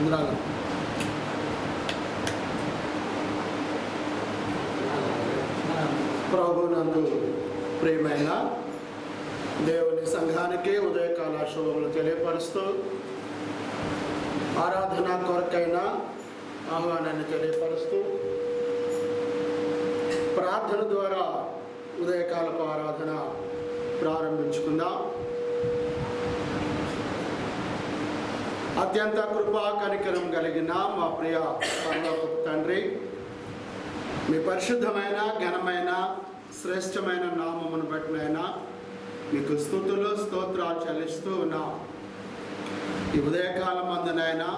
వందనాలు. ప్రభునందు ప్రియమైన దేవుని సంఘానికి ఉదయకాల శుభములు తెలియపరుస్తూ ఆరాధన కొరకైన ఆహ్వానాన్ని తెలియపరుస్తూ ప్రార్థన ద్వారా ఉదయకాలపు ఆరాధన ప్రారంభించుకుందాం. అత్యంత కృపా కనికరం కలిగిన మా ప్రియ పరలోకపు తండ్రి, మీ పరిశుద్ధమైన ఘనమైన శ్రేష్టమైన నామమును బట్టినైనా మీకు స్తుతులు స్తోత్రాలు చెల్లిస్తూ ఉన్నాం. ఈ ఉదయకాలం అందునైనా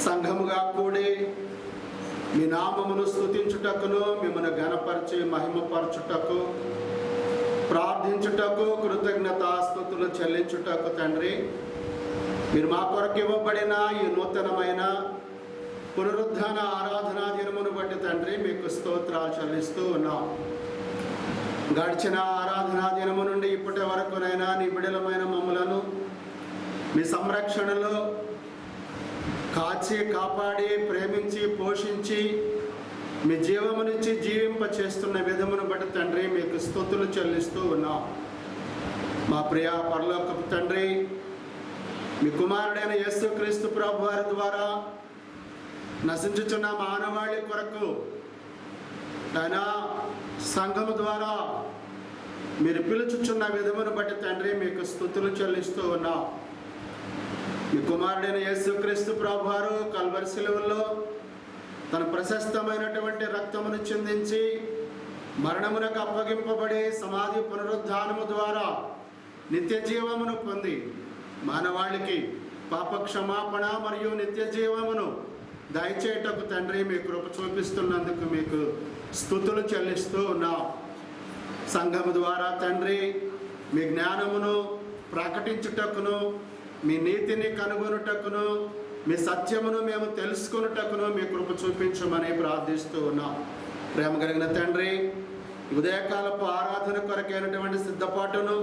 సంఘముగా కూడి మీ నామమును స్తుతించుటకును, మిమ్మల్ని ఘనపరిచి మహిమపరచుటకు, ప్రార్థించుటకు, కృతజ్ఞతాస్తుతులు చెల్లించుటకు తండ్రి, మీరు మా కొరకు ఇవ్వబడిన ఈ నూతనమైన పునరుద్ధాన ఆరాధనా దినమును బట్టి తండ్రి మీకు స్తోత్రాలు చెల్లిస్తూ ఉన్నాం. గడిచిన ఆరాధనా దినము నుండి ఇప్పటి వరకునైనా నీ బిడలమైన మమ్మలను మీ సంరక్షణలో కాచి కాపాడి ప్రేమించి పోషించి మీ జీవమునిచ్చి జీవింప చేస్తున్న విధమును బట్టి తండ్రి మీకు స్తుతులు చెల్లిస్తూ ఉన్నాం. మా ప్రియ పరలోకపు తండ్రి, మీ కుమారుడైన యేసుక్రీస్తు ప్రభు వారి ద్వారా నశించుచున్న మానవాళి కొరకు ఆయన సంఘము ద్వారా మీరు పిలుచుచున్న విధమును బట్టి తండ్రి మీకు స్తుతులు చెల్లిస్తూ ఉన్నాం. మీ కుమారుడైన యేసుక్రీస్తు ప్రభు వారు కల్వరి శిలువలో తన ప్రశస్తమైనటువంటి రక్తమును చిందించి మరణమునకు అప్పగింపబడి సమాధి పునరుద్ధానము ద్వారా నిత్య జీవమును పొంది మానవాళికి పాప క్షమాపణ మరియు నిత్య జీవమును దయచేయటకు తండ్రి మీ కృప చూపిస్తున్నందుకు మీకు స్తుతులు చెల్లిస్తూ ఉన్నాం. సంఘము ద్వారా తండ్రి మీ జ్ఞానమును ప్రకటించుటకును, మీ నీతిని కనుగొనుటకును, మీ సత్యమును మేము తెలుసుకొనుటకును మీ కృప చూపించమని ప్రార్థిస్తూ ఉన్నాం. ప్రేమ కలిగిన తండ్రి, ఉదయకాలపు ఆరాధన కొరకైనటువంటి సిద్ధపాటును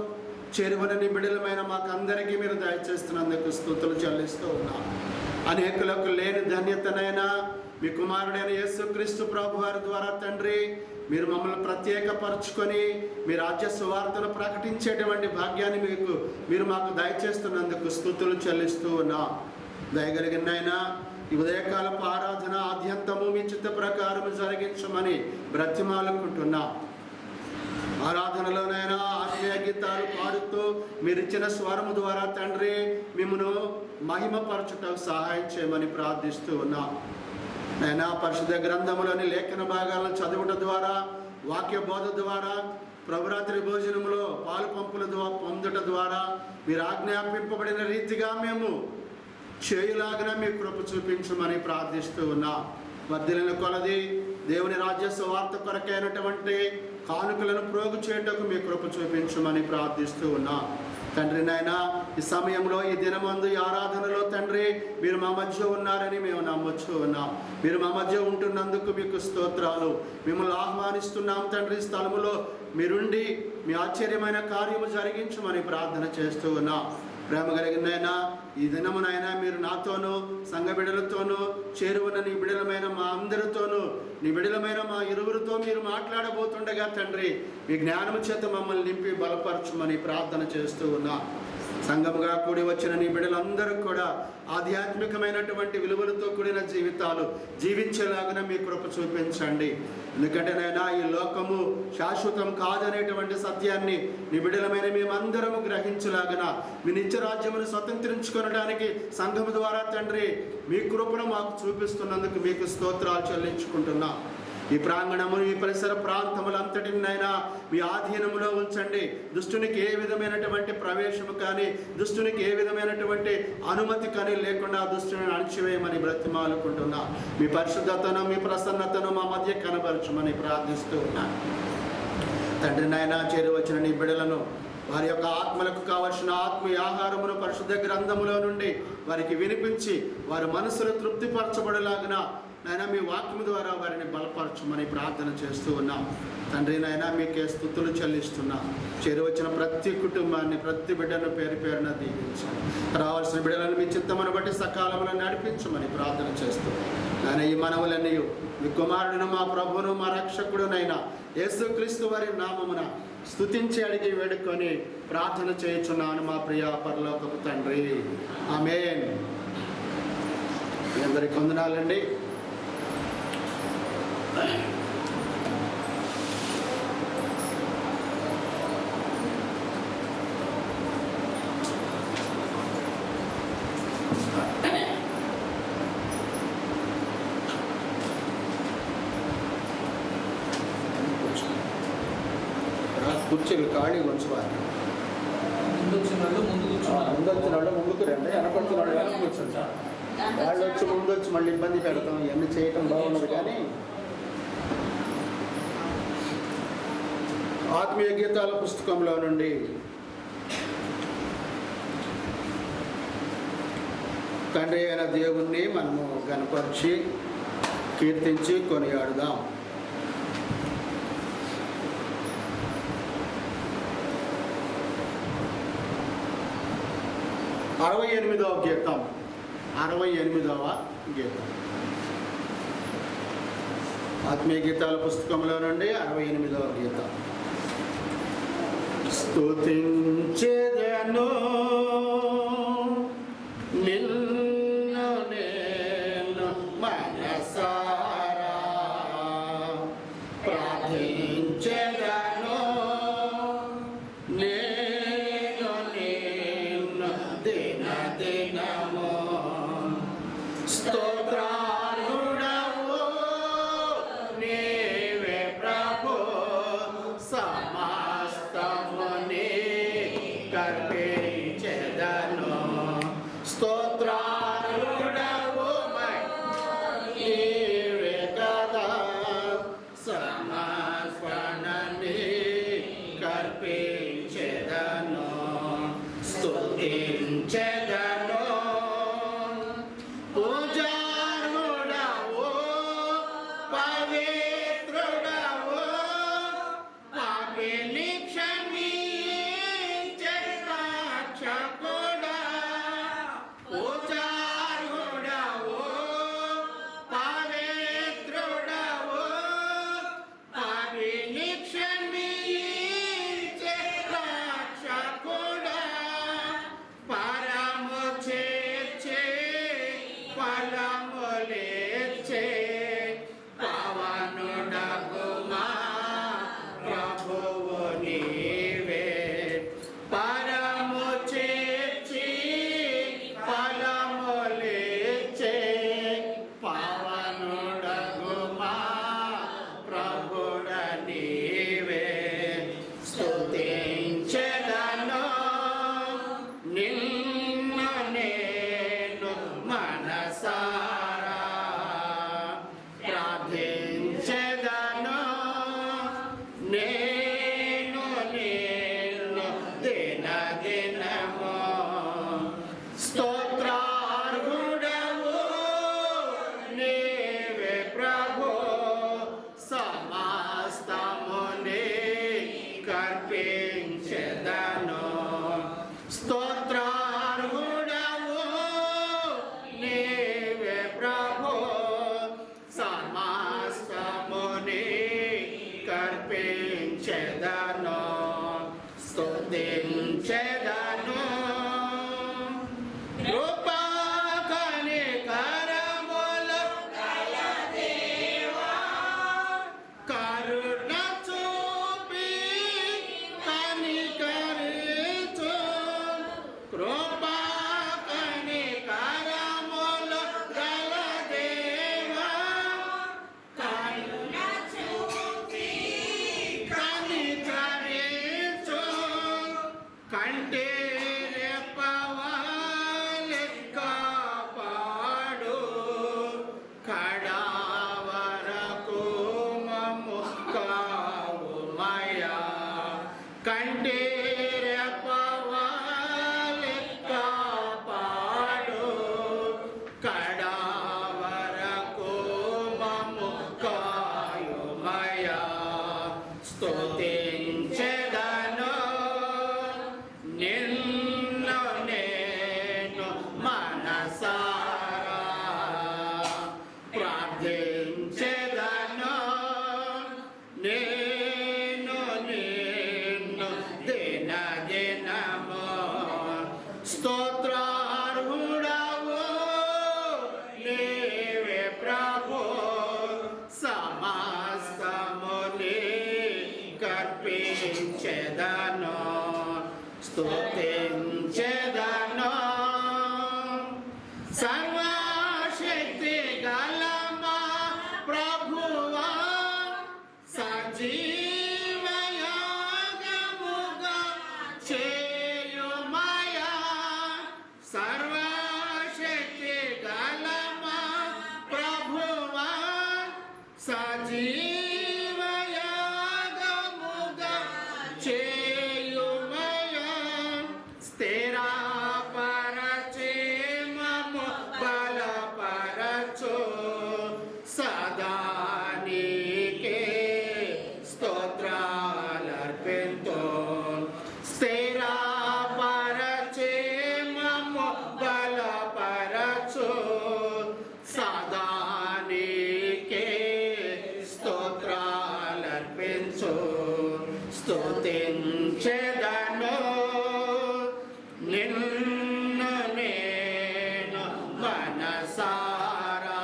చేరువన నిబిడలమైన మాకందరికీ మీరు దయచేస్తున్నందుకు స్తుతులు చెల్లిస్తూ ఉన్నాం. అనేకులకు లేని ధన్యతనైనా మీ కుమారుడైన యేసుక్రీస్తు ప్రభు వారి ద్వారా తండ్రి మీరు మమ్మల్ని ప్రత్యేకపరచుకొని మీ రాజ్య సువార్తను ప్రకటించేటువంటి భాగ్యాన్ని మీరు మాకు దయచేస్తున్నందుకు స్తుతులు చెల్లిస్తూ ఉన్నాం. దయగలిగినైనా ఈ ఉదయకాలపు ఆరాధన ఆద్యంతము మీ చిత్త ప్రకారం జరిగించమని బ్రతిమాలుకుంటున్నాం. ఆరాధనలోనైనా ఆత్మీయ గీతాలు పాడుతూ మీరిచ్చిన స్వరము ద్వారా తండ్రి మిమ్మను మహిమపరచుటకు సహాయం చేయమని ప్రార్థిస్తూ ఉన్నాం. నైనా పరిశుద్ధ గ్రంథములోని లేఖన భాగాలను చదువుట ద్వారా, వాక్య బోధ ద్వారా, ప్రభురాత్రి భోజనములో పాలు పంపుల పొందుట ద్వారా మీరు ఆజ్ఞాపింపబడిన రీతిగా మేము చేయులాగిన మీ కృప చూపించమని ప్రార్థిస్తూ ఉన్నాం. వర్ధిల్లిన కొలది దేవుని రాజ్య సువార్త కొరకైనటువంటి కానుకలను ప్రోగు చేయటకు మీ కృప చూపించమని ప్రార్థిస్తూ ఉన్నాం. తండ్రి నాయన, ఈ సమయంలో ఈ దినమందు ఈ ఆరాధనలో తండ్రి మీరు మా మధ్య ఉన్నారని మేము నమ్మొచ్చు ఉన్నాం. మీరు మా మధ్య ఉంటున్నందుకు మీకు స్తోత్రాలు. మిమ్మల్ని ఆహ్వానిస్తున్నాం తండ్రి. స్థలములో మీరుండి మీ ఆశ్చర్యమైన కార్యము జరిగించమని ప్రార్థన చేస్తూ ఉన్నాం. ప్రేమ కలిగినైనా ఈ దినమునైనా మీరు నాతోనూ సంఘ బిడలతోనూ చేరువన్న నీ బిడలమైన మా అందరితోనూ నీ బిడలమైన మా ఇరువురితో మీరు మాట్లాడబోతుండగా తండ్రి మీ జ్ఞానము చేత మమ్మల్ని నింపి బలపరచుమని ప్రార్థన చేస్తూ ఉన్నా. సంఘముగా కూడి వచ్చిన నీ బిడ్డలందరూ కూడా ఆధ్యాత్మికమైనటువంటి విలువలతో కూడిన జీవితాలు జీవించేలాగా మీ కృప చూపించండి. ఎందుకంటే నైనా ఈ లోకము శాశ్వతం కాదనేటువంటి సత్యాన్ని నీ బిడ్డలమైన మేమందరము గ్రహించలాగన మీ నిత్య రాజ్యమును స్వతంత్రించుకొనడానికి సంఘము ద్వారా తండ్రి మీ కృపను మాకు చూపిస్తున్నందుకు మీకు స్తోత్రాలు చెల్లించుకుంటున్నా. ఈ ప్రాంగణము ఈ పరిసర ప్రాంతములంతటినైనా మీ ఆధీనములో ఉంచండి. దుష్టునికి ఏ విధమైనటువంటి ప్రవేశము కానీ, దుష్టునికి ఏ విధమైనటువంటి అనుమతి కానీ లేకుండా దుష్టుని అణిచివేయమని బ్రతిమాలుకుంటున్నా. మీ పరిశుద్ధతను మీ ప్రసన్నతను మా మధ్య కనబరచమని ప్రార్థిస్తూ ఉన్నా. తండ్రి నాయన, చేరువచ్చిన నీ బిడ్డలను వారి యొక్క ఆత్మలకు కావలసిన ఆత్మీయ ఆహారమును పరిశుద్ధ గ్రంథములో నుండి వారికి వినిపించి వారి మనసును తృప్తిపరచబడేలాగిన ఆయన మీ వాక్యం ద్వారా వారిని బలపరచమని ప్రార్థన చేస్తూ ఉన్నాం. తండ్రి నాయన మీకే స్తుతులు చెల్లిస్తున్నాం. చేరువచ్చిన ప్రతి కుటుంబాన్ని, ప్రతి బిడ్డను పేరు పేరున దీవించండి. రావాల్సిన బిడ్డలను మీ చిత్తమును బట్టి సకాలంలో నడిపించమని ప్రార్థన చేస్తూ ఆయన ఈ మనవులన్నీ మీ కుమారుడును, మా ప్రభువును, మా రక్షకుడునైనా యేసుక్రీస్తు వారి నామమున స్తుతించి అడిగి వేడుకొని ప్రార్థన చేయుచున్నాను మా ప్రియ పరలోకపు తండ్రి. ఆమేన్. మీ అందరికీ వందనాలండి. కుర్చీలు ఖాళీ ఉంచుకోవాలి. ముందు వచ్చిన వాళ్ళు ముందుకు రండి, వెనకొచ్చిన వాళ్ళు వెనక కూర్చుంటారు. వాళ్ళు వచ్చి ముందు వచ్చి మళ్ళీ ఇబ్బంది పెడతాం, ఇవన్నీ చేయటం బాగున్నది. కానీ ఆత్మీయ గీతాల పుస్తకంలో నుండి తండ్రి అయిన దేవుణ్ణి మనము గణపరిచి కీర్తించి కొనియాడుదాం. 68వ గీతం. 68వ గీతం ఆత్మీయ గీతాల పుస్తకంలో నుండి 68వ గీతం. స్తుతించెదను నిన్ను నేను మనసారా, ప్రార్థించెదను నేను నిన్ను దిన దినము. స్తోత్రార్హుడవు నీవే ప్రభు, సమస్తముని కర్పించెదను. స్తోత్రార్హుడవు నీవే కదా, సమర్పణని కర్పించెదను. స్తుతించెదను. పూజార్హుడవు, పవిత్రుడవు, పాపిని క్షమించే రక్షకుడా. పూజార్హుడవు, పవిత్రుడవు, పాపిని క్షమించే రక్షకుడా. పరము చేర్చే ఫలములిచ్చే పవనుడగు మా ప్రభువు నీవే. పరము చేర్చి ఫలములిచ్చే పవనుడగు మా ప్రభుడ నీవే. స్తుతించెదను నిన్ను నేను మనసారా, ప్రార్థించెదను నేను నిన్ను దిన దినము. స్తోత్రార్హుడవు నీవే ప్రభు, సమస్తముని కర్పించెదను. స్తోత్రార్హుడవు నీవే ప్రభు, సమస్తముని కర్పించెదను. స్తుతించెదను. కృపా కనికరములు గల దేవా, కరుణ చూపి కనికరించు. కృపా కనికరములు గల దేవా, కరుణ చూపి కనికరించు. కంటే రెప్పవాలె కాపాడు, కడా వరకు మమ్ము కావుమయ్యా. కంటే రెప్పవాలె కాపాడు, కడా వరకు నిన్ను నేను మనసారా ప్రార్థించెదను. నేను నిన్ను దినదినము స్తోత్రార్హుడవు నీవే ప్రభు. సమస్తముని కర్పించెదను స్తుతించెదను. సర్వశక్తి గల మా ప్రభువా సజీవయాగముగా చేయుమయా. సర్వశక్తి గల మా ప్రభువా సజీవయాగముగా చేయుమయా. స్థిరపరచి మమ్ము బలపరచు సదా నీకే స్తోత్రాలర్పింతు. స్థిరపరచి మమ్ము బలపరచు సదా నీకే స్తోత్రాలర్పించు. స్తుతించెదను నిన్ను నేను మనసారా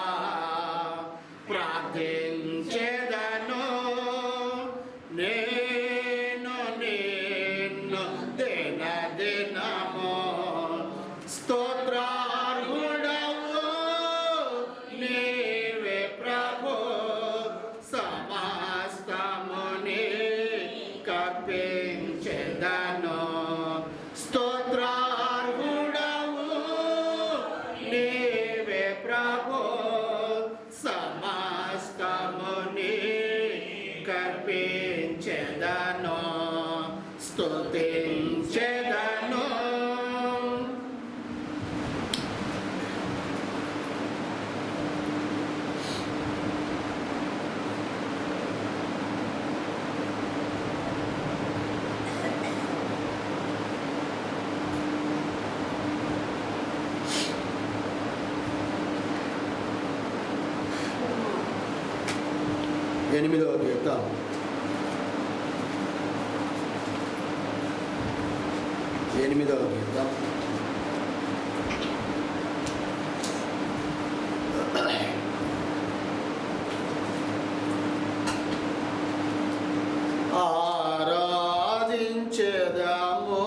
ప్రార్థించెదను. నేను నిన్ను దినదినము స్తోత్రార్హుడవు నీవే ప్రభు. సమస్తముని కర్పించెదను స్తోత్రార్హుడవు నీవే ప్రభు. సమస్తముని కర్పించెదను స్తుతించెదను. ఎనిమిదవ గీతం. ఎనిమిదవ గీతం. ఆరాధించెదము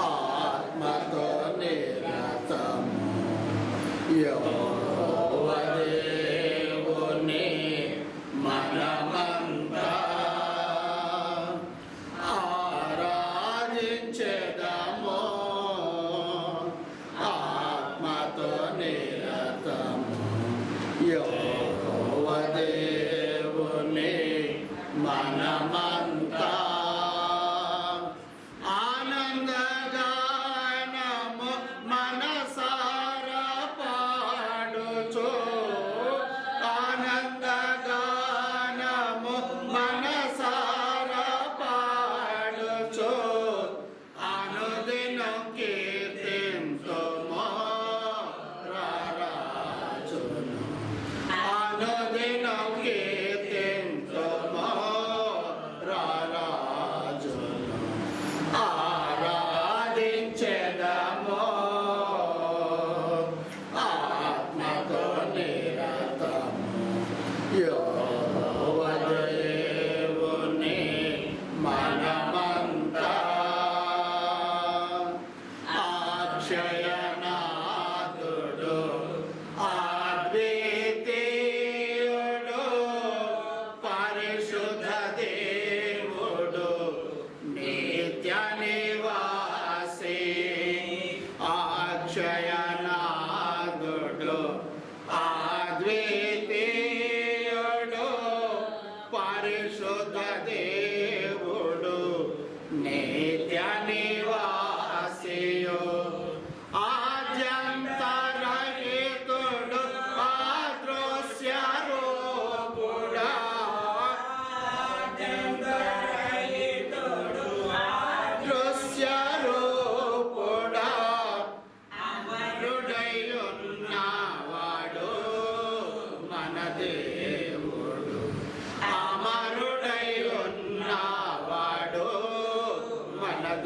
ఆత్మతో నిరతము యెహోవా దేవుని మనమంతా ఆరాధించెదము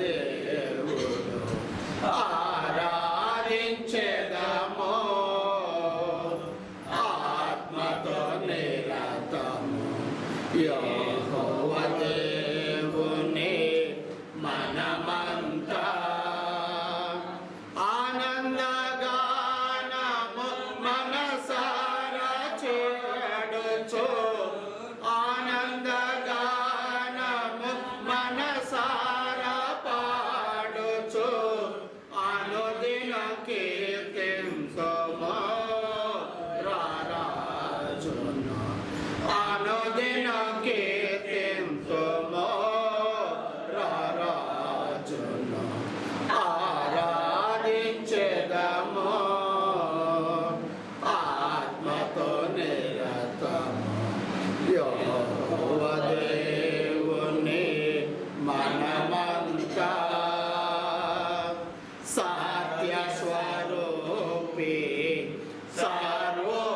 దేవుడు ఆరాధించెదము ఆత్మతో నిరతము యెహోవా దేవుని మనమంతా ఆనందగానము మనసారా చేడుచు ఆనందగానము మనసారా పాడుచు అనుదిన కీర్తింతుము రారాజును అనుదిన కీర్తింతుము రారాజును ఆరాధించెదము ఆత్మతో నిరతము యెహోవా దేవుని మనమంతా సత్య స్వరూపి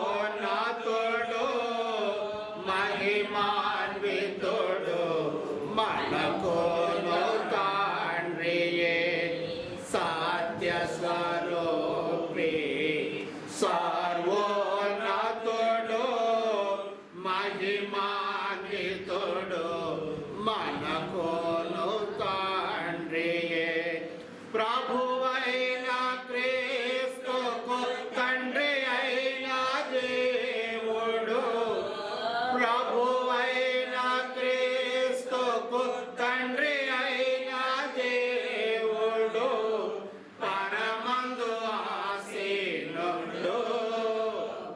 సర్వోన్నతుడు మహిమాన్వితుడు మనకును తండ్రియే సత్య స్వరూపి సర్వోన్నతుడు మహిమాన్వితుడు మనకును తండ్రియే ప్రభువైన క్రీస్తుకు తండ్రి అయిన దేవుడు ప్రభువైన క్రీస్తుకు తండ్రి అయిన దేవుడు పరమందు ఆసీనుడు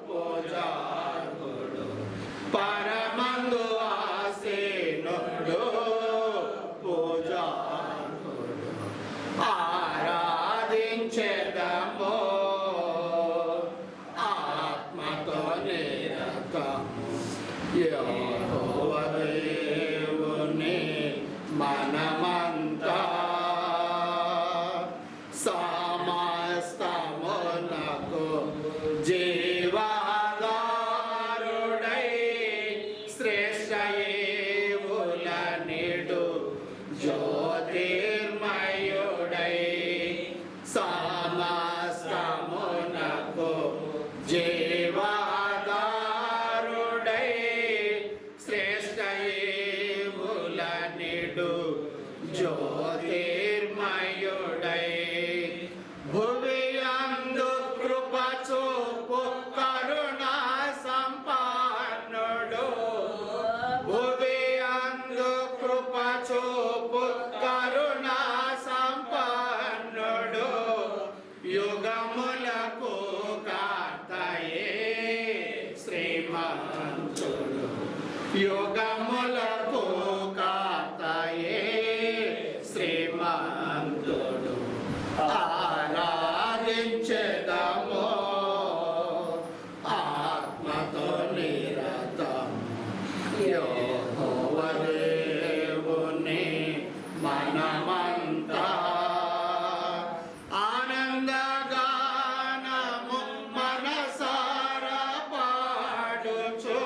పూజార్హుడు పరమందు ఆసీనుడు పూజార్హుడు ఆరాధించెదము ఆత్మతో నిరతము యెహోవా దేవుని మనమంతా సమస్తమునకు జీవాధారుడై శ్రేష్ఠ ఏవుల నిడు జ్యోతిర్మయుడై సమస్తమునకు జీవాధారుడై శ్రేష్ఠ ఏవుల నిడు జ్యోతిర్మయుడై భువియందు కృప చూపు కరుణా సంపన్నుడు భువియందు కృప చూపు కరుణా సంపన్నుడు యుగములకు కర్తయే శ్రీమంతుడు యుగములకు కర్తయే శ్రీమంతుడు ఆరాధించెదము ఆత్మతో నిరతము యెహోవా దేవుని మనమంతా ఆనందగానము మనసారా పాడుచు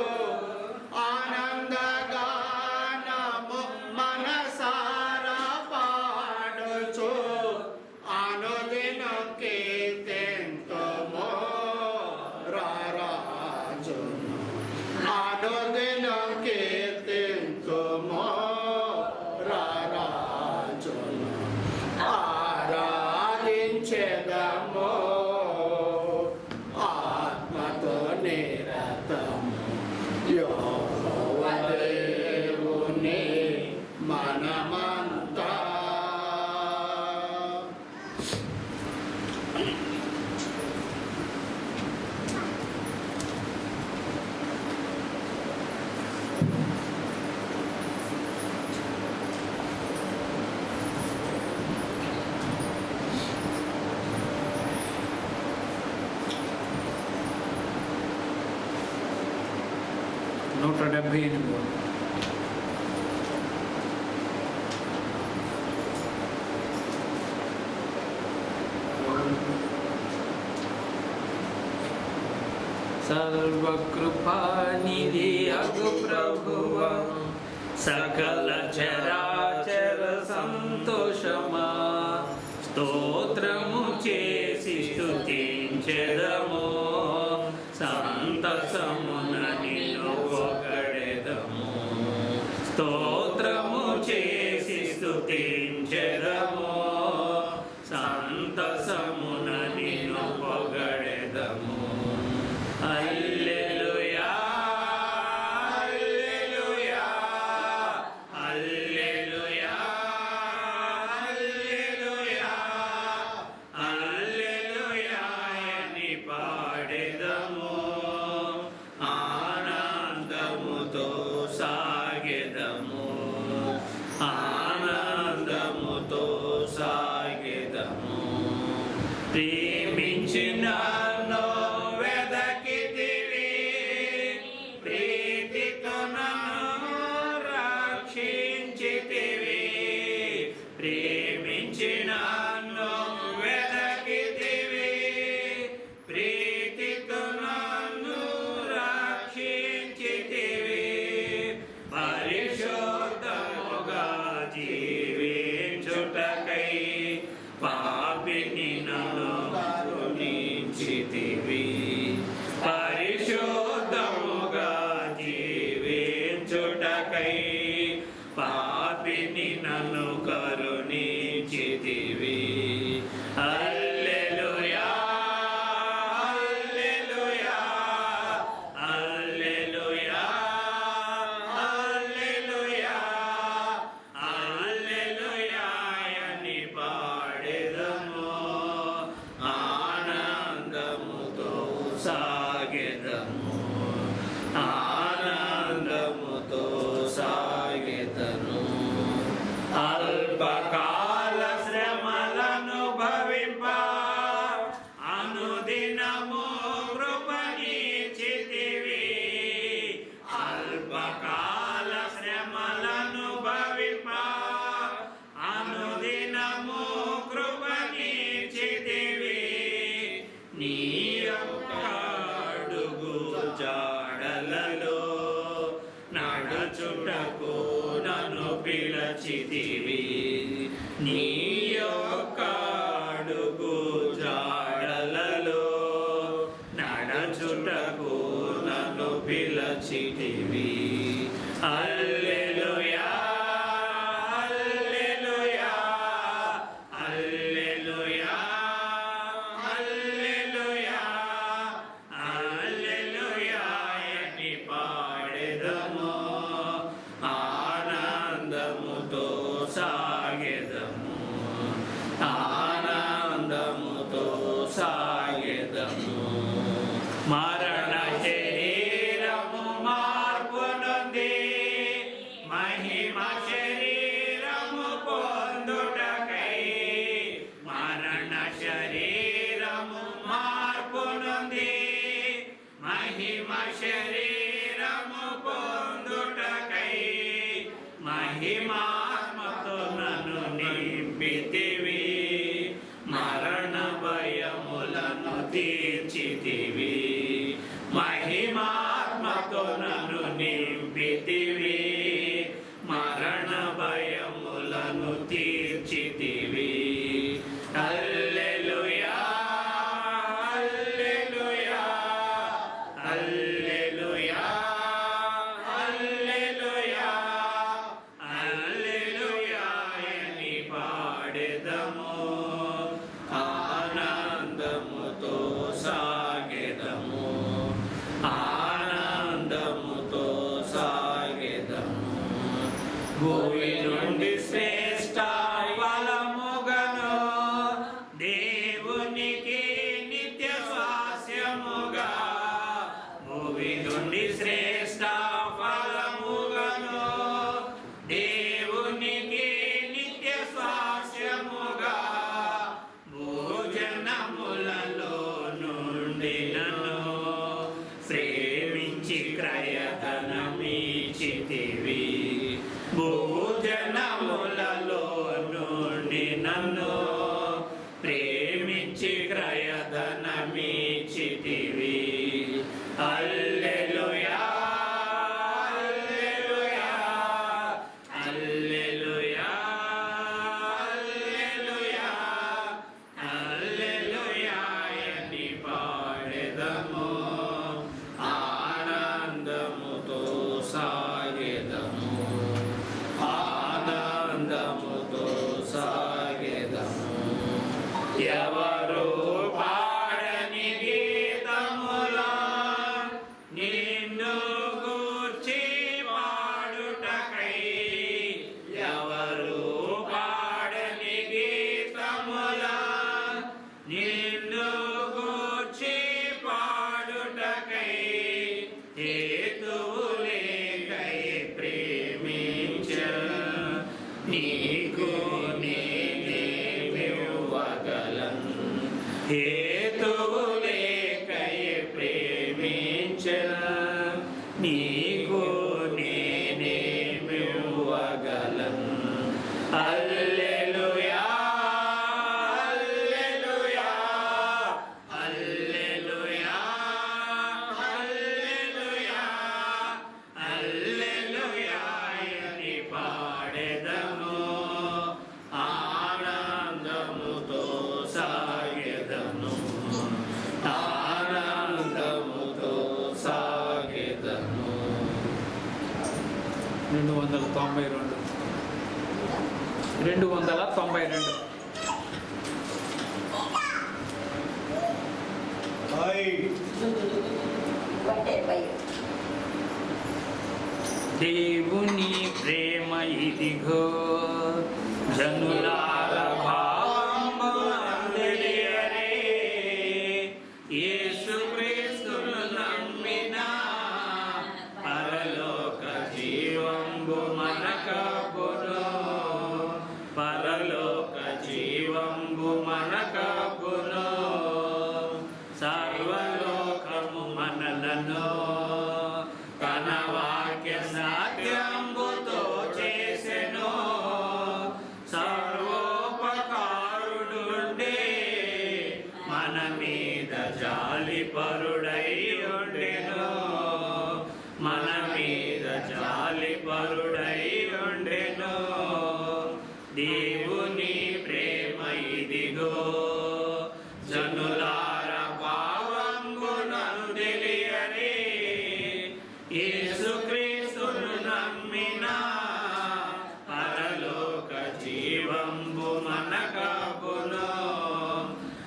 ఆనందగానము మనసారా పాడుచు అనుదిన కీర్తింతుము రారాజును అనుదిన కీర్తింతుము రారాజును ఆరాధించెదము ఆత్మతో నిరతము యెహోవా దేవుని మనమంతా నూట 78 सर्वकृपानिधि अगु ప్రభువ సకల చరాచర సంతోషమ చేసి స్తుతించెదము, సంతసమున నిన్ను పొగడెదము. స్తోత్రము చేసి స్తుతించెదము, సంతసమున నిన్ను పొగడెదము. హల్లెలూయా హల్లెలూయా హల్లెలూయా హల్లెలూయా హల్లెలూయా అని పాడెదము, ఆనందముతో సాగెదము, ఆనందముతో సాగెదము. ప్రేమించిన వెదకితివి, ప్రీతితో నన్ను రక్షించితివి. ప్రేమించిన వెదకితివి, ప్రీతితో నన్ను రక్షించితివి. పరిశుద్ధముగా జీవించుటకై పాపిని నన్ను కరుణించితివి. పరిశుద్ధముగా జీవించుటకై పాపిని నన్ను కరుణించితివి. హల్లెలూయా హల్లెలూయా హల్లెలూయా హల్లెలూయా హల్లెలూయా అని పాడెదము, ఆనందముతో సాగెదము, ఆనందముతో సాగెదను. అల్పకాల శ్రమలను భవింప అనుదినము కృపనిచ్చితివి. అల్పకాల శ్రమలను భవింప అనుదినము కృపనిచ్చితివి. నీ యొక్క అడుగు జాడలలో నడుచుటకు నన్ను పిలచితివి. నీ యొక్క అడుగు జాడలలో నడుచుటకు నన్ను పిలచితివి. హల్లెలూయా హల్లెలూయా హల్లెలూయా హల్లెలూయా హల్లెలూయా అని పాడెదము, ఆనందముతో సాగెదము, ఆనందముతో సాగెదము. మరణ శరీరము మార్పు నొంది మహిమ శరీరము పొందుటకై, మరణ శరీరము మార్పు నొంది మహిమ శరీరము పొందుటకై, మహిమాత్మతో నన్ను నింపితివి. మరణ భయములను తీర్చితివి, మహిమాత్మతో నన్ను నింపితివి. మరణ భయములను తీర్చితివి. హల్లెలూయా హల్లెలూయా హల్లెలూయా హల్లెలూయా హల్లెలూయా అని పాడెదము, ఆనందముతో సాగెదము, ఆనందముతో సాగెదము. భూమి నుండి శ్రేష్ఠ ఫలముగను దేవునికి నిత్య స్వాస్యముగా, భూమి నుండి శ్రేష్ఠ ఫలముగను దేవునికి నిత్య స్వాస్యముగా, భోజనములలో నుండి నన్ను ప్రేమించి క్రయధనమిచ్చితివి. భోజనములలో నుండి నన్ను ప్రేమించి క్రయధనమిచ్చితివి. హల్లెలూయా హల్లెలూయా హల్లెలూయా హల్లెలూయా హల్లెలూయా సాగెదము. ఎవరు పాడని గీతములా నిన్ను గూర్చి పాడుటకై, ఎవరు పాడని గీతములా నిన్ను గూర్చి పాడుటకై, హేతువులేకై ప్రేమించ నీకు నేనేమివ్వగలను. హేతువులేకై ప్రేమించ నీకు నేనేమివ్వగలను. హల్లెలూయా హల్లెలూయా హల్లెలూయా హల్లెలూయా హల్లెలూయా అని పాడెదము. ఆనందముతో సాగెదము. ఆనందముతో సాగెదము. 292 292. దేవుని ప్రేమ ఇదిగో, జనులార భావమునందెలియరే. యేసుక్రీస్తును నమ్మిన పరలోక జీవంబు మనకబ్బును. పరలోక జీవంబు మనకబ్బును. సర్వలోకము మనలను తన వాక్య సత్యంబుతో చేసెను. సర్వోపకారుడుండే మన మీద జాలిపరుడై ఉండెను. మన మీద జాలిపరుడై ఉండెను. దేవుని ప్రేమ ఇదిగో, జనులార భావంబునను తెలియరే. యేసుక్రీస్తును నమ్మిన పరలోక జీవంబు మనకబ్బును.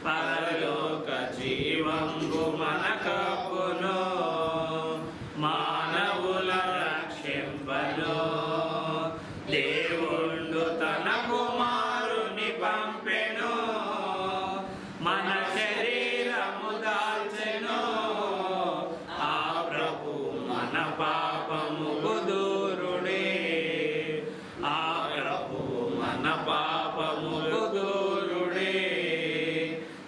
పరలోక జీవంబు మనకబ్బును. మానవుల రక్షింపను దేవుండు తన కుమారుని పంపెను. మన శరీరము దాల్చెను. ఆ ప్రభు మన పాపముకు దూరుడే. ఆ ప్రభు మన పాపముకు దూరుడే.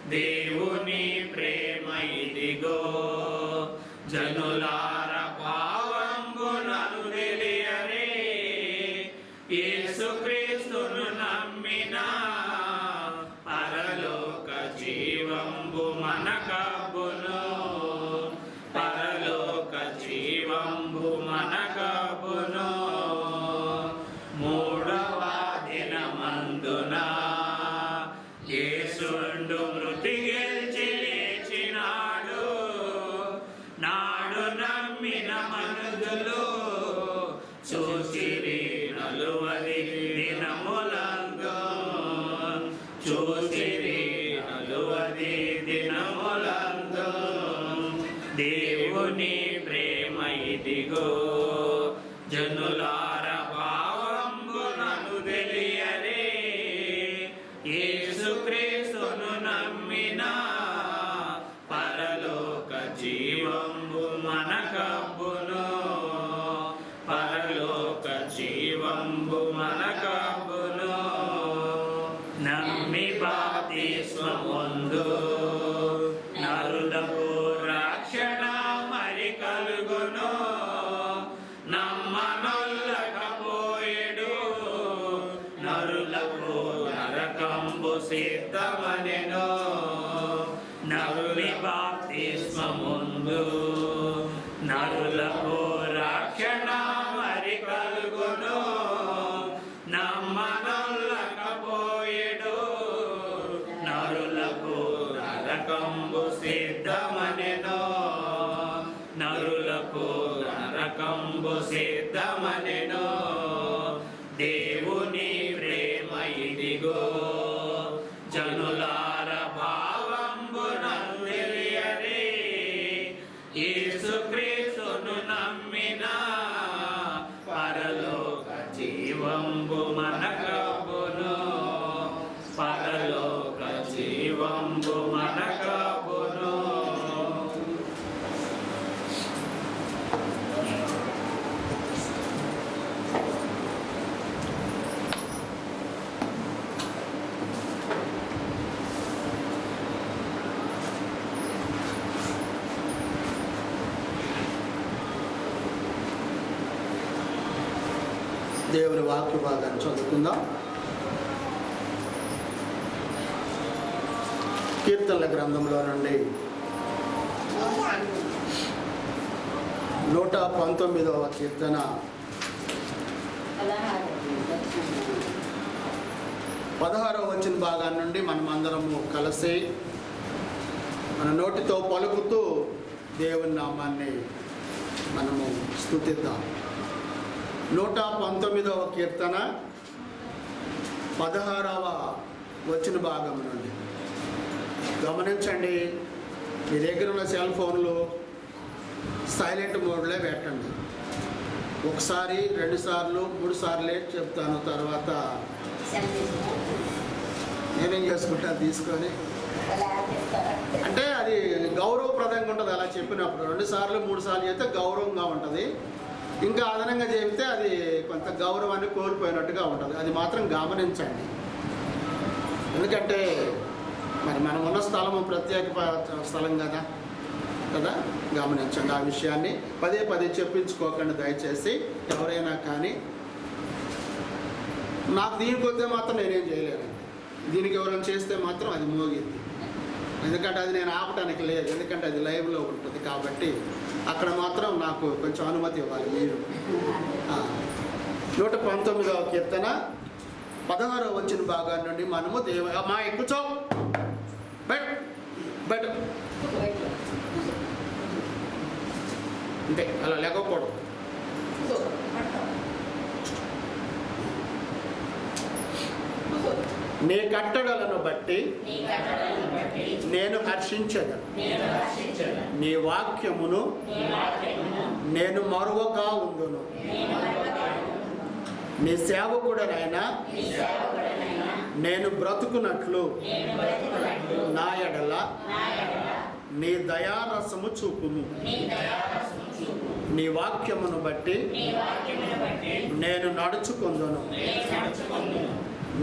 దేవుని ప్రేమ ఇదిగో, జనులార భావంబునను తెలియరే. యేసుక్రీస్తును నమ్మిన పరలోక జీవంబు మనకబ్బును. పరలోక జీవంబు మనకబ్బును. మూడవ దినమందున యేసుండు మృతి గెలిచి లేచినాడు. నాడు నమ్మిన మనుజులు చూసిరి నలువది దినములందు. చూసిరి నలువది దినములందు. దేవుని ప్రేమ ఇదిగో, జనులార భావంబునను తెలియరే. యేసుక్రీస్తును నమ్మిన పరలోక జీవంబు మనకబ్బును. పరలోక జీవంబు మనకబ్బును. నమ్మి బాప్తిస్మముందు నరులకు రక్షణ మరి కలుగును. నమ్మనొల్లకపోయెడు నరులకు నరకంబు సిద్ధమనెను. నమ్మి బాప్తిస్మముందు నరులకు రక్షణ మరి కలుగును. నమ్మనొల్లకపోయెడు నరులకు నరకంబు సిద్ధమనెను. నరులకు నరకంబు సిద్ధమనెను. దేవుని ప్రేమ ఇదిగో జనులార భావంబునను తెలియని యేసుక్రీస్తును నమ్మిన పరలోక జీవంబు మనకబును పరలోక జీవంబు మనకబును. దేవుని వాక్య భాగాన్ని చదువుకుందాం. కీర్తనల గ్రంథంలో నుండి 119వ కీర్తన 16వ వచన భాగాన్ని నుండి మనమందరము కలిసి మన నోటితో పలుకుతూ దేవుని నామాన్ని మనము స్తుతిద్దాం. 119వ కీర్తన 16వ వచన భాగం నుండి గమనించండి. మీ దగ్గర ఉన్న సెల్ ఫోన్లు సైలెంట్ మోడ్లో పెట్టండి. ఒకసారి 2 సార్లు 3 సార్లు చెప్తాను, తర్వాత నేనేం చేసుకుంటాను తీసుకొని. అంటే అది గౌరవప్రదంగా ఉంటుంది. అలా చెప్పినప్పుడు 2 సార్లు 3 సార్లు చెప్తే గౌరవంగా ఉంటుంది. ఇంకా అదనంగా చెబితే అది కొంత గౌరవాన్ని కోల్పోయినట్టుగా ఉంటుంది. అది మాత్రం గమనించండి. ఎందుకంటే మరి మనం ఉన్న స్థలము ప్రత్యేక స్థలం కదా గమనించండి. ఆ విషయాన్ని పదే పదే చెప్పించుకోకండి దయచేసి. ఎవరైనా కానీ నాకు దీనికి వస్తే మాత్రం నేనేం చేయలేనండి. దీనికి ఎవరైనా చేస్తే మాత్రం అది మోగింది. ఎందుకంటే అది నేను ఆపడానికి లేదు, ఎందుకంటే అది లైవ్లో ఉంటుంది కాబట్టి అక్కడ మాత్రం నాకు కొంచెం అనుమతి ఇవ్వాలి మీరు. 119వ కీర్తన 16వ వచన భాగాన్ని నుండి మనము మా ఎక్కుచో బట్ అంటే అలా లేకపోవడం. నీ కట్టడలను బట్టి నేను హర్షించదను, నీ వాక్యమును నేను మరువక ఉండును. నీ సేవకుడనైనా నేను బ్రతుకున్నట్లు నా ఎడల నీ దయారసము చూపుము. నీ వాక్యమును బట్టి నేను నడుచుకుందును.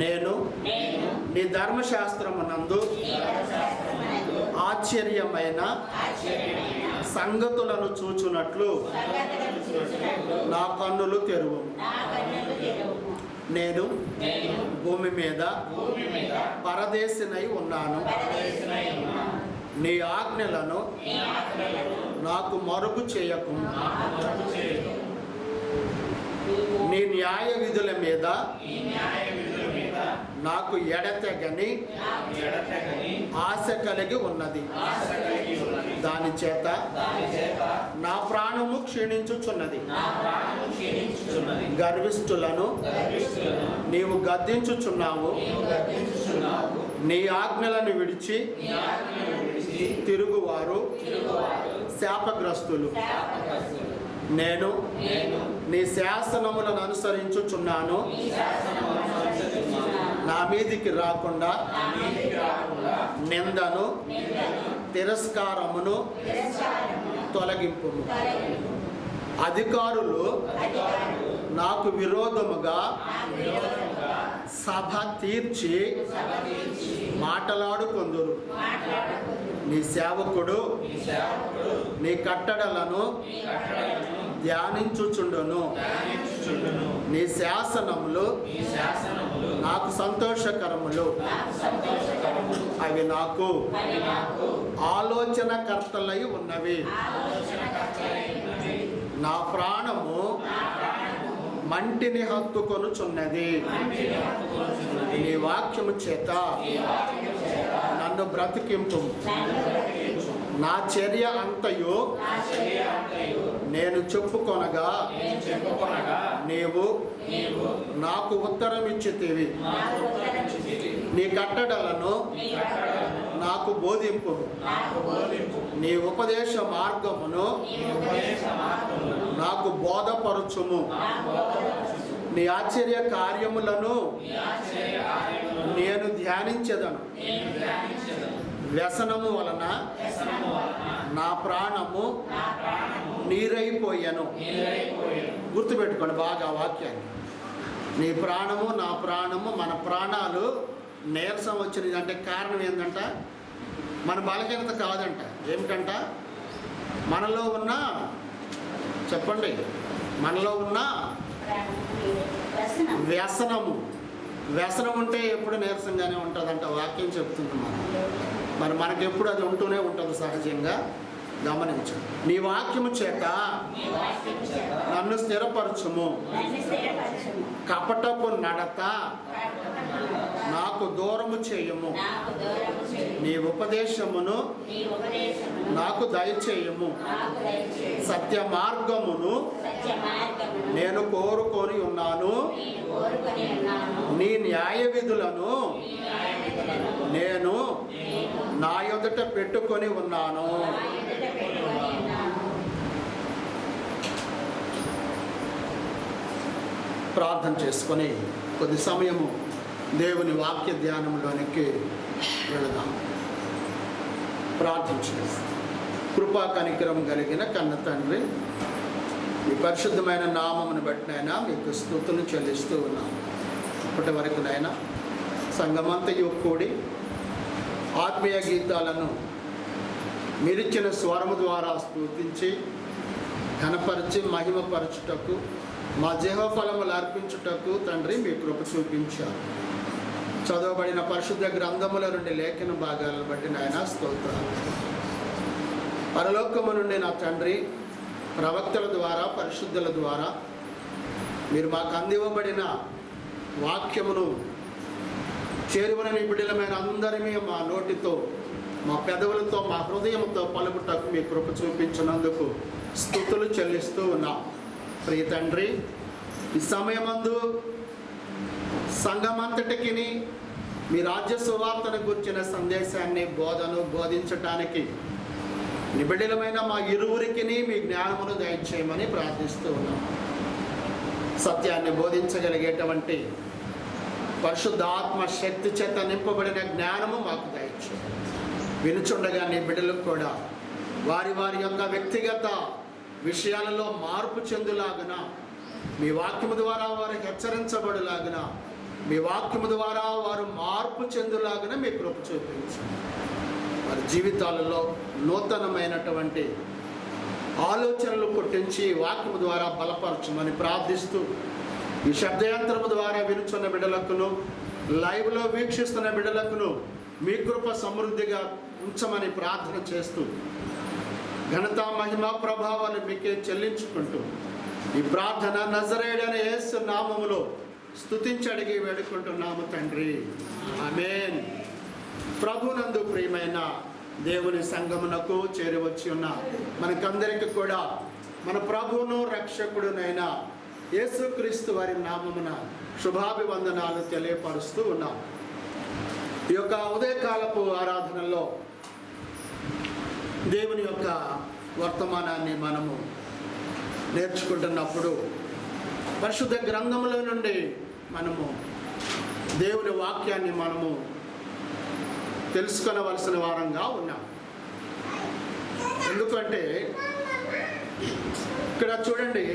నేను నీ ధర్మశాస్త్రమునందు ఆశ్చర్యమైన సంగతులను చూచునట్లు నా కన్నులు తెరువు. నేను భూమి మీద పరదేశినై ఉన్నాను. నీ ఆజ్ఞలను నాకు మరుగు చేయకు. నీ న్యాయ విధుల మీద నాకు ఎడతెగని ఆశ కలిగి ఉన్నది. దాని చేత నా ప్రాణము క్షీణించుచున్నది. గర్విష్ఠులను నీవు గద్దించుచున్నావు. నీ ఆజ్ఞలను విడిచి తిరుగువారు శాపగ్రస్తులు. నేను నీ శాసనములను అనుసరించుచున్నాను. నా మీదికి రాకుండా నిందను తిరస్కారమును తొలగింపు. అధికారులు నాకు విరోధముగా సభ తీర్చి మాటలాడుకొందురు. నీ సేవకుడు నీ కట్టడలను ధ్యానించుచుండును. నీ శాసనములు నాకు సంతోషకరములు. అవి నాకు ఆలోచనకర్తలై ఉన్నవి. నా ప్రాణము మంటిని హత్తుకొనుచున్నది. నీ వాక్యము చేత నన్ను బ్రతికింపు. నా చర్య అంతయు నేను చెప్పుకొనగా నీవు నాకు ఉత్తరం ఇచ్చితివి. నీ కట్టడలను నాకు బోధింపు. నీ ఉపదేశ మార్గమును నాకు బోధపరచుము. నీ ఆశ్చర్య కార్యములను నేను ధ్యానించెదను. వ్యసనము వలన నా ప్రాణము నీరైపోయాను. గుర్తుపెట్టుకోండి బాగా వాక్యాన్ని. నీ ప్రాణము నా ప్రాణము, మన ప్రాణాలు నీరసం వచ్చినది అంటే కారణం ఏంటంట? మన బలహీనత కాదంట. ఏమిటంట? మనలో ఉన్న, చెప్పండి, మనలో ఉన్న వ్యసనము. వ్యసనం ఉంటే ఎప్పుడు నీరసంగానే ఉంటుందంట. వాక్యం చెప్తుంది మరి మనకెప్పుడు అది ఉంటూనే ఉంటుంది సహజంగా. గమనించు. నీ వాక్యము చేత నన్ను స్థిరపరచుము. కపటపు నడత నాకు దూరము చేయము. నీ ఉపదేశమును నాకు దయచేయము. సత్య మార్గమును నేను కోరుకొని ఉన్నాను. నీ న్యాయ విధులను నేను నా ఎదుట పెట్టుకొని ఉన్నాను. ప్రార్థన చేసుకొని కొద్ది సమయము దేవుని వాక్య ధ్యానంలోనికి వెళదాం. ప్రార్థించండి. కృపా కనికరం కలిగిన కన్న తండ్రి, మీ పరిశుద్ధమైన నామమును బట్టినైనా మీకు స్తుతులు చెల్లిస్తూ ఉన్నాము. ఇప్పటి వరకునైనా సంఘమంతయు కూడి ఆత్మీయ గీతాలను మీరిచ్చిన స్వరము ద్వారా స్తుతించి ఘనపరిచి మహిమపరచుటకు, మా జీవఫలములు అర్పించుటకు తండ్రి మీ కృప చూపించారు. చదవబడిన పరిశుద్ధ గ్రంథముల నుండి లేఖన భాగాలను బట్టి నాయన స్తోత్రాలు. పరలోకము నుండి నా తండ్రి ప్రవక్తల ద్వారా, పరిశుద్ధుల ద్వారా మీరు మాకు అందివ్వబడిన వాక్యమును చేరువని బిడ్డలమైన అందరినీ మా నోటితో, మా పెదవులతో, మా హృదయంతో పలుకుటకు మీ కృప చూపించినందుకు స్తుతులు చెల్లిస్తూ ఉన్నాం. ప్రియ తండ్రి, ఈ సమయమందు సంఘమంతటికి మీ రాజ్య సువార్తను గురించిన సందేశాన్ని బోధించటానికి నిబిడలమైన మా ఇరువురికి మీ జ్ఞానమును దయచేయమని ప్రార్థిస్తూ ఉన్నాం. సత్యాన్ని బోధించగలిగేటువంటి పరిశుద్ధాత్మ శక్తి చేత నింపబడిన జ్ఞానము మాకు దయచేయండి. వినుచుండగా నీ బిడ్డలకు కూడా వారి వారి యొక్క వ్యక్తిగత విషయాలలో మార్పు చెందులాగున, మీ వాక్యము ద్వారా వారు హెచ్చరించబడులాగున, మీ వాక్యము ద్వారా వారు మార్పు చెందులాగున మీ కృప చూపించండి. వారి జీవితాలలో నూతనమైనటువంటి ఆలోచనలు పుట్టించి వాక్యము ద్వారా బలపరచమని ప్రార్థిస్తూ, ఈ శబ్దయంత్రము ద్వారా వినుచున్న బిడ్డలకును, లైవ్లో వీక్షిస్తున్న బిడ్డలకును మీ కృప సమృద్ధిగా ఉంచమని ప్రార్థన చేస్తూ, ఘనత మహిమ ప్రభావాలు మీకే చెల్లించుకుంటూ ఈ ప్రార్థన నజరేయుడైన యేసు నామములో స్తుతించి అడిగి వేడుకుంటున్నాము తండ్రి. ఆమేన్. ప్రభునందు ప్రియమైన దేవుని సంఘమునకు చేరివచ్చి ఉన్న మనకందరికీ కూడా మన ప్రభువును రక్షకుడునైన యేసుక్రీస్తు వారి నామమున శుభాభివందనాలు తెలియపరుస్తూ ఉన్నాం. ఈ యొక్క ఉదయకాలపు ఆరాధనలో దేవుని యొక్క వర్తమానాన్ని మనము నేర్చుకుంటున్నప్పుడు పరిశుద్ధ గ్రంథముల నుండి మనము దేవుని వాక్యాన్ని మనము తెలుసుకొనవలసిన వారంగా ఉన్నాం. ఎందుకంటే ఇక్కడ చూడండి,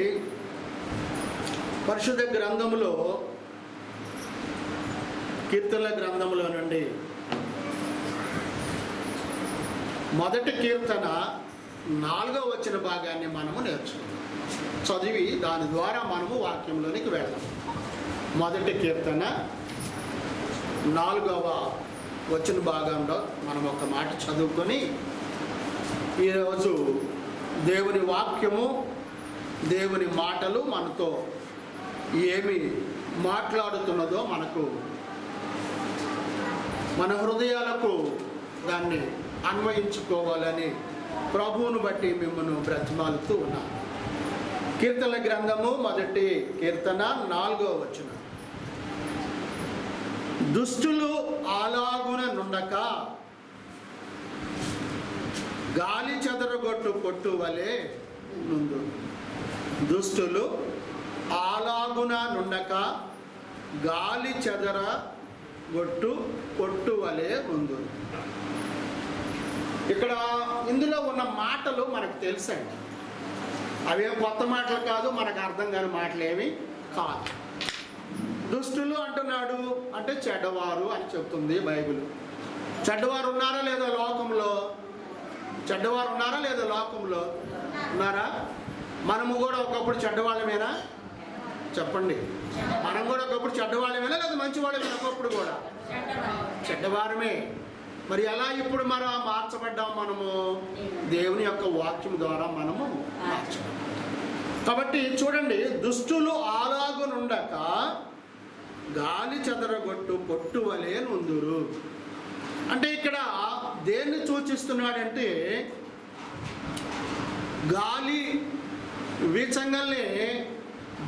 పరిశుద్ధ గ్రంథములో కీర్తనల గ్రంథములో నుండి మొదటి కీర్తన 4వ వచన భాగాన్ని మనము నేర్చుకుందాం. చదివి దాని ద్వారా మనము వాక్యంలోనికి వెళ్దాం. మొదటి కీర్తన 4వ వచన భాగంలో మనం ఒక మాట చదువుకొని ఈరోజు దేవుని వాక్యము, దేవుని మాటలు మనతో ఏమి మాట్లాడుతున్నదో మనకు, మన హృదయాలకు దాన్ని అన్వయించుకోవాలని ప్రభువును బట్టి మిమ్మల్ని బ్రతిమాలుతూ ఉన్నాం. కీర్తన గ్రంథము మొదటి కీర్తన 4వ వచనం. దుష్టులు అలాగున నుండక గాలి చెదరగొట్టు పొట్టు వలె నుండు. దుష్టులు అలాగున నుండక గాలి చెదరగొట్టు పొట్టు వలె నుండు. ఇక్కడ ఇందులో ఉన్న మాటలు మనకు తెలుసండి. అవేం కొత్త మాటలు కాదు, మనకు అర్థం కాని మాటలు ఏమి కాదు. దుష్టులు అంటున్నాడు అంటే చెడ్డవారు అని చెప్తుంది బైబిల్. చెడ్డవారు ఉన్నారా లేదా లోకంలో? చెడ్డవారు ఉన్నారా లేదా లోకంలో? ఉన్నారా? మనము కూడా ఒకప్పుడు చెడ్డవాళ్ళమేనా? చెప్పండి. మనం కూడా ఒకప్పుడు చెడ్డవాళ్ళమేనా లేదా మంచివాళ్ళమేనా? ఒకప్పుడు కూడా చెడ్డవారమే. మరి ఎలా ఇప్పుడు మనం మార్చబడ్డాం? మనము దేవుని యొక్క వాక్యం ద్వారా మనము మార్చబడ్డాం. కాబట్టి చూడండి, దుష్టులు అలాగునుండక గాలి చెదరగొట్టు పొట్టు వలె నుందురు. అంటే ఇక్కడ దేన్ని సూచిస్తున్నాడంటే, గాలి వీచంగానే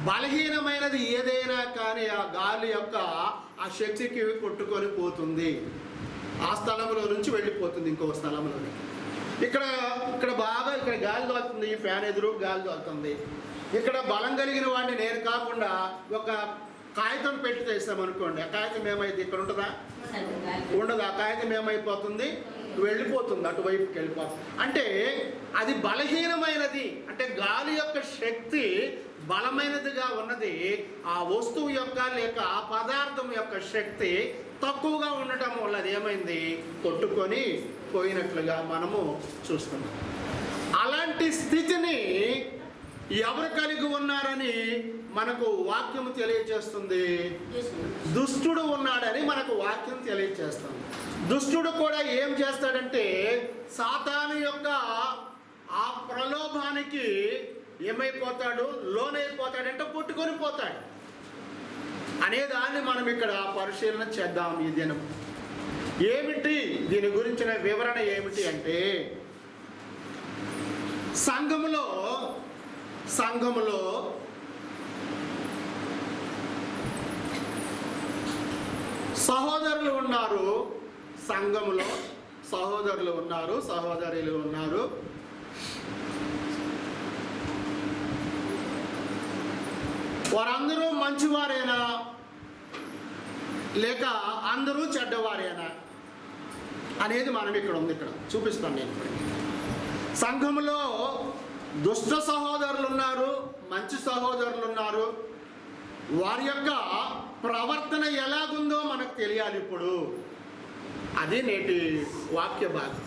బలహీనమైనది ఏదైనా కానీ ఆ గాలి యొక్క ఆ శక్తికి కొట్టుకొని పోతుంది, ఆ స్థలంలో నుంచి వెళ్ళిపోతుంది ఇంకో స్థలంలోకి. ఇక్కడ బాగా ఇక్కడ గాలి తోలుతుంది, ఈ ఫ్యాన్ ఎదురు గాలి తోలుతుంది. ఇక్కడ బలం కలిగిన వాడిని నేను కాకుండా ఒక కాగితం పెట్టి తెస్తామనుకోండి, ఆ కాగితం ఏమైంది? ఇక్కడ ఉంటుందా? ఉండదు. ఆ కాగితం ఏమైపోతుంది? వెళ్ళిపోతుంది, అటువైపుకి వెళ్ళిపోతుంది. అంటే అది బలహీనమైనది. అంటే గాలి యొక్క శక్తి బలమైనదిగా ఉన్నది, ఆ వస్తువు యొక్క లేక ఆ పదార్థం యొక్క శక్తి తక్కువగా ఉండటం వల్ల అది ఏమైంది? కొట్టుకొని పోయినట్లుగా మనము చూస్తున్నాం. అలాంటి స్థితిని ఎవరు కలిగి ఉన్నారని మనకు వాక్యం తెలియజేస్తుంది. దుష్టుడు ఉన్నాడని మనకు వాక్యం తెలియజేస్తుంది. దుష్టుడు కూడా ఏం చేస్తాడంటే, సాతాను యొక్క ఆ ప్రలోభానికి ఏమైపోతాడు? లోనైపోతాడంటే కొట్టుకొని పోతాడు అనేదాన్ని మనం ఇక్కడ పరిశీలన చేద్దాం ఈ దినం. ఏమిటి దీని గురించిన వివరణ ఏమిటి అంటే, సంఘములో సహోదరులు ఉన్నారు. సంఘములో సహోదరులు ఉన్నారు, సహోదరులు ఉన్నారు. వారందరూ మంచివారేనా లేక అందరూ చెడ్డవారేనా అనేది మనం ఇక్కడ ఉంది. ఇక్కడ చూపిస్తాను నేను. సంఘములో దుష్ట సహోదరులు ఉన్నారు, మంచి సహోదరులు ఉన్నారు. వారి యొక్క ప్రవర్తన ఎలాగుందో మనకు తెలియాలి. ఇప్పుడు అది నేటి వాక్య భాగం.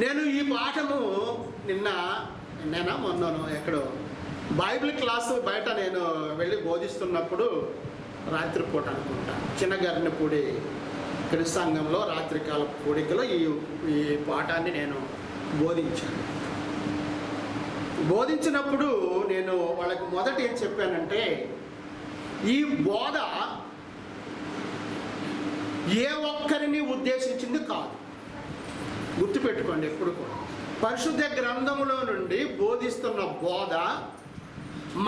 నేను ఈ పాఠము మొన్నను ఎక్కడో బైబిల్ క్లాసు బయట నేను వెళ్ళి బోధిస్తున్నప్పుడు, రాత్రిపూట అనుకుంటా, చిన్నగరినపూడి క్రిస్తంగంలో రాత్రికాల పూడికలో ఈ పాఠాన్ని నేను బోధించినప్పుడు నేను వాళ్ళకి మొదట ఏం చెప్పానంటే, ఈ బోధ ఏ ఒక్కరిని ఉద్దేశించింది కాదు. గుర్తుపెట్టుకోండి ఎప్పుడు కూడా. పరిశుద్ధ గ్రంథములో నుండి బోధిస్తున్న బోధ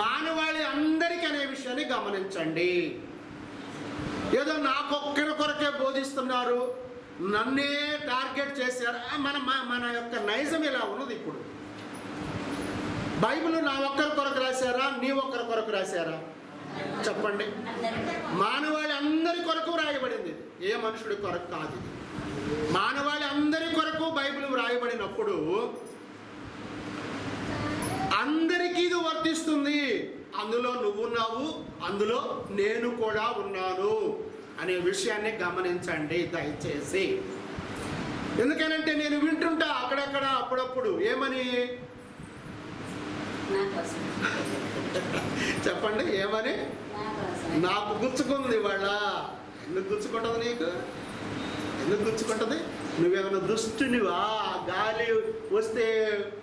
మానవాళి అందరికీ అనే విషయాన్ని గమనించండి. ఏదో నాకొక్కరి కొరకే బోధిస్తున్నారు, నన్నే టార్గెట్ చేశారు, మన యొక్క నైజం ఇలా ఉన్నది. ఇప్పుడు బైబిల్ నా ఒక్కరి కొరకు రాశారా, నీ ఒక్కరి కొరకు రాశారా? చెప్పండి. మానవాళి అందరి కొరకు రాయబడింది, ఏ మనుషుడి కొరకు కాదు. మానవాళి అందరి కొరకు బైబిల్ రాయబడినప్పుడు అందరికీ ఇది వర్తిస్తుంది. అందులో నువ్వున్నావు, అందులో నేను కూడా ఉన్నాను అనే విషయాన్ని గమనించండి దయచేసి. ఎందుకనంటే నేను వింటుంటా అక్కడక్కడ అప్పుడప్పుడు ఏమని, చెప్పండి ఏమని? నాకు గుచ్చుకుంది వాళ్ళ. ఎందుకు గుచ్చుకుంటుంది నీకు? ఎందుకు గుచ్చుకుంటుంది? నువ్వేమైనా దుష్టునివా? గాలి వస్తే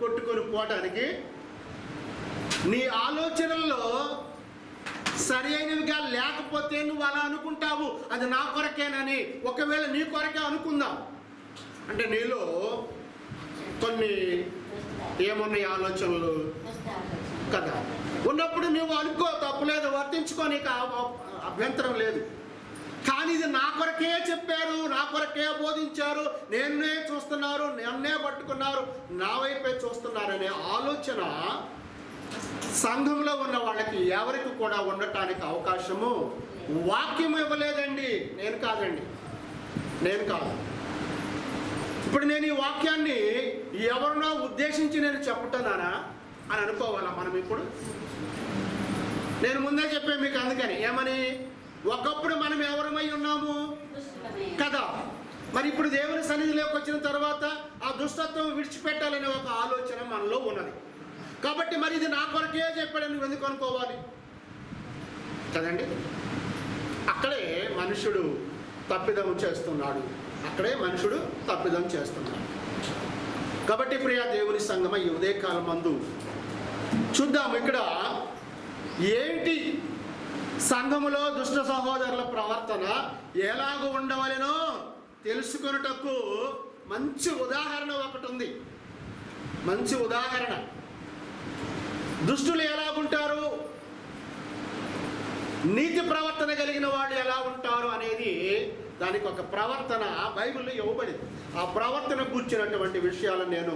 కొట్టుకొని పోవటానికి నీ ఆలోచనల్లో సరి అయినవిగా లేకపోతే నువ్వు అలా అనుకుంటావు, అది నా కొరకేనని. ఒకవేళ నీ కొరకే అనుకుందాం అంటే నీలో కొన్ని ఏమున్నాయి ఆలోచనలు కదా ఉన్నప్పుడు నువ్వు అనుకో, తప్పులేదు, వర్తించుకో, నీకు అభ్యంతరం లేదు. కొరకే చెప్పారు, నా కొరకే బోధించారు, నేనే చూస్తున్నారు, నన్నే పట్టుకున్నారు, నా వైపే చూస్తున్నారనే ఆలోచన సంఘంలో ఉన్న వాళ్ళకి ఎవరికి కూడా ఉండటానికి అవకాశము వాక్యం ఇవ్వలేదండి. నేను కాదు. ఇప్పుడు నేను ఈ వాక్యాన్ని ఎవరినో ఉద్దేశించి నేను చెప్పుతున్నానా అని అనుకోవాలా మనం ఇప్పుడు? నేను ముందే చెప్పాను మీకు, అందుకని ఏమని, ఒకప్పుడు మనం ఎవరమై ఉన్నాము కదా, మరి ఇప్పుడు దేవుని సన్నిధిలోకి వచ్చిన తర్వాత ఆ దుష్టత్వం విడిచిపెట్టాలనే ఒక ఆలోచన మనలో ఉన్నది. కాబట్టి మరి ఇది నా కొరకే చెప్పాడని నువ్వు ఎందుకు అనుకోవాలి కదండి? అక్కడే మనుషుడు తప్పిదం చేస్తున్నాడు. కాబట్టి ప్రియ దేవుని సంగమ, ఈ ఉదయకాలం మందు చూద్దాం ఇక్కడ ఏంటి సంఘములో దుష్ట సహోదరుల ప్రవర్తన ఎలాగ ఉండవలెనో తెలుసుకొనుటకు మంచి ఉదాహరణ ఒకటి ఉంది. మంచి ఉదాహరణ. దుష్టులు ఎలాగుంటారు, నీతి ప్రవర్తన కలిగిన వాళ్ళు ఎలా ఉంటారు అనేది దానికి ఒక ప్రవర్తన బైబిల్లో ఇవ్వబడింది. ఆ ప్రవర్తన కూర్చున్నటువంటి విషయాలను నేను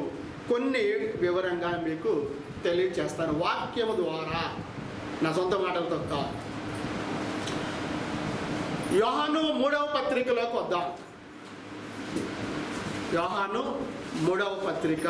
కొన్ని వివరంగా మీకు తెలియచేస్తాను వాక్యము ద్వారా, నా సొంత మాటలతో కాదు. యోహాను 3వ పత్రికలోకి వద్దాం. యోహాను 3వ పత్రిక